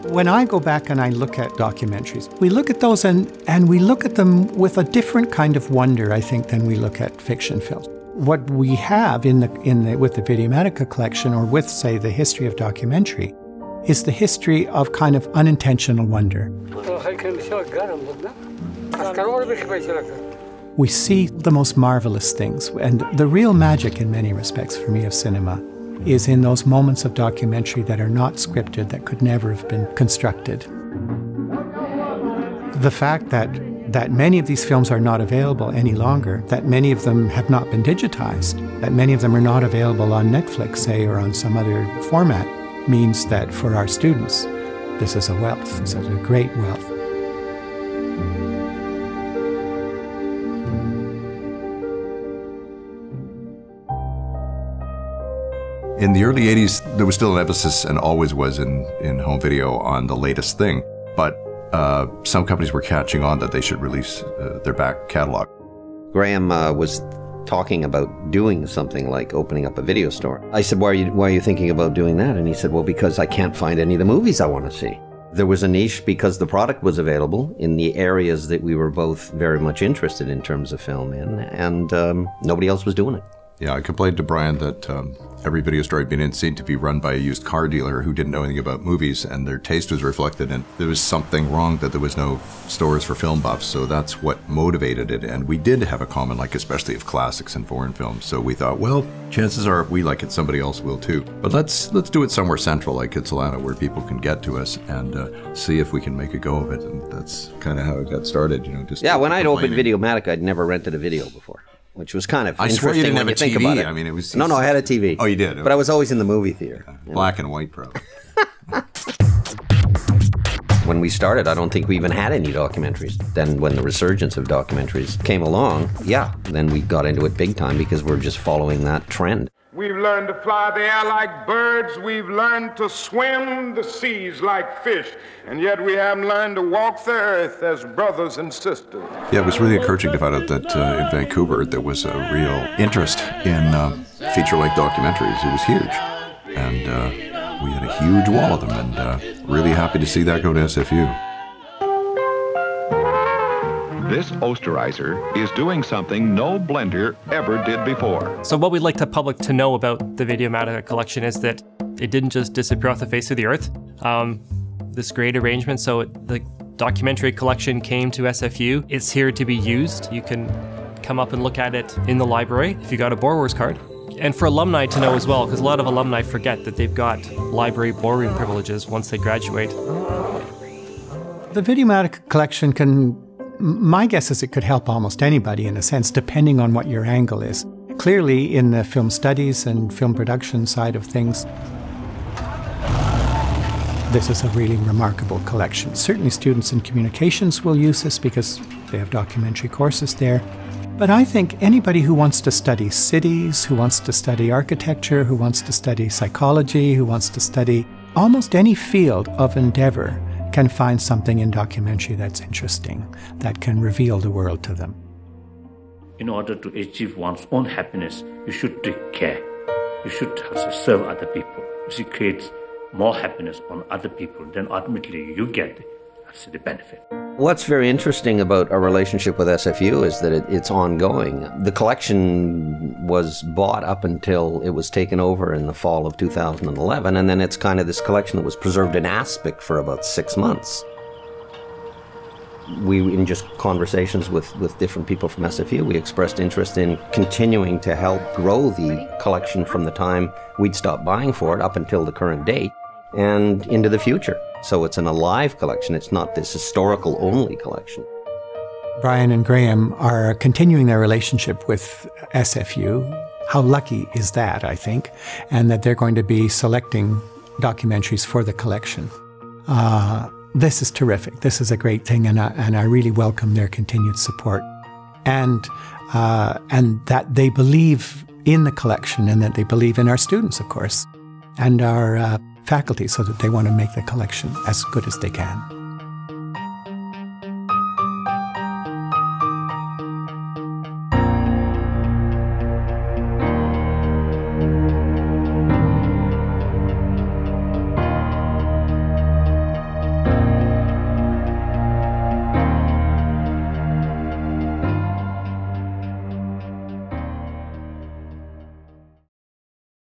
When I go back and I look at documentaries, we look at those and we look at them with a different kind of wonder, I think, than we look at fiction films. What we have with the Videomatica collection, or with, say, the history of documentary, is the history of kind of unintentional wonder. We see the most marvelous things, and the real magic in many respects for me of cinema is in those moments of documentary that are not scripted, that could never have been constructed. The fact that many of these films are not available any longer, that many of them have not been digitized, that many of them are not available on Netflix, say, or on some other format, means that for our students, this is a wealth, this is a great wealth. In the early 80s, there was still an emphasis, and always was in home video, on the latest thing. But some companies were catching on that they should release their back catalog. Graham was talking about doing something like opening up a video store. I said, why are you thinking about doing that? And he said, well, because I can't find any of the movies I want to see. There was a niche because the product was available in the areas that we were both very much interested in terms of film in, and nobody else was doing it. Yeah, I complained to Brian that every video store I'd been in seemed to be run by a used car dealer who didn't know anything about movies, and their taste was reflected, and there was something wrong that there was no stores for film buffs, so that's what motivated it. And we did have a common like, especially of classics and foreign films, so we thought, well, chances are if we like it, somebody else will too. But let's do it somewhere central, like Kitsilano, where people can get to us, and see if we can make a go of it. And that's kind of how it got started, you know. Just when I'd opened Videomatica, I'd never rented a video before, which was kind of interesting. I swear you didn't have a TV. I mean, it was... No, I had a TV. Oh, you did? But I was always in the movie theater. Black and white, probably. When we started, I don't think we even had any documentaries. Then when the resurgence of documentaries came along, yeah, then we got into it big time because we're just following that trend. We've learned to fly the air like birds. We've learned to swim the seas like fish. And yet we haven't learned to walk the earth as brothers and sisters. Yeah, it was really encouraging to find out that in Vancouver there was a real interest in feature-length documentaries. It was huge. And we had a huge wall of them, and really happy to see that go to SFU. This osterizer is doing something no blender ever did before. So what we'd like the public to know about the Videomatica collection is that it didn't just disappear off the face of the earth. This great arrangement, so the documentary collection came to SFU. It's here to be used. You can come up and look at it in the library if you got a borrower's card. And for alumni to know as well, because a lot of alumni forget that they've got library borrowing privileges once they graduate. The Videomatica collection can, my guess is it could help almost anybody in a sense, depending on what your angle is. Clearly, in the film studies and film production side of things, this is a really remarkable collection. Certainly students in communications will use this because they have documentary courses there. But I think anybody who wants to study cities, who wants to study architecture, who wants to study psychology, who wants to study almost any field of endeavor can find something in documentary that's interesting, that can reveal the world to them. In order to achieve one's own happiness, you should take care. You should serve other people. If you create more happiness on other people, then ultimately you get the benefit. What's very interesting about our relationship with SFU is that it's ongoing. The collection was bought up until it was taken over in the fall of 2011, and then it's kind of this collection that was preserved in Aspic for about 6 months. In just conversations with different people from SFU, we expressed interest in continuing to help grow the collection from the time we'd stopped buying for it up until the current date and into the future. So it's an alive collection. It's not this historical only collection. Brian and Graham are continuing their relationship with SFU. How lucky is that, I think, and that they're going to be selecting documentaries for the collection. This is terrific. This is a great thing, and I really welcome their continued support. And that they believe in the collection, and that they believe in our students, of course, and our faculty, so that they want to make the collection as good as they can.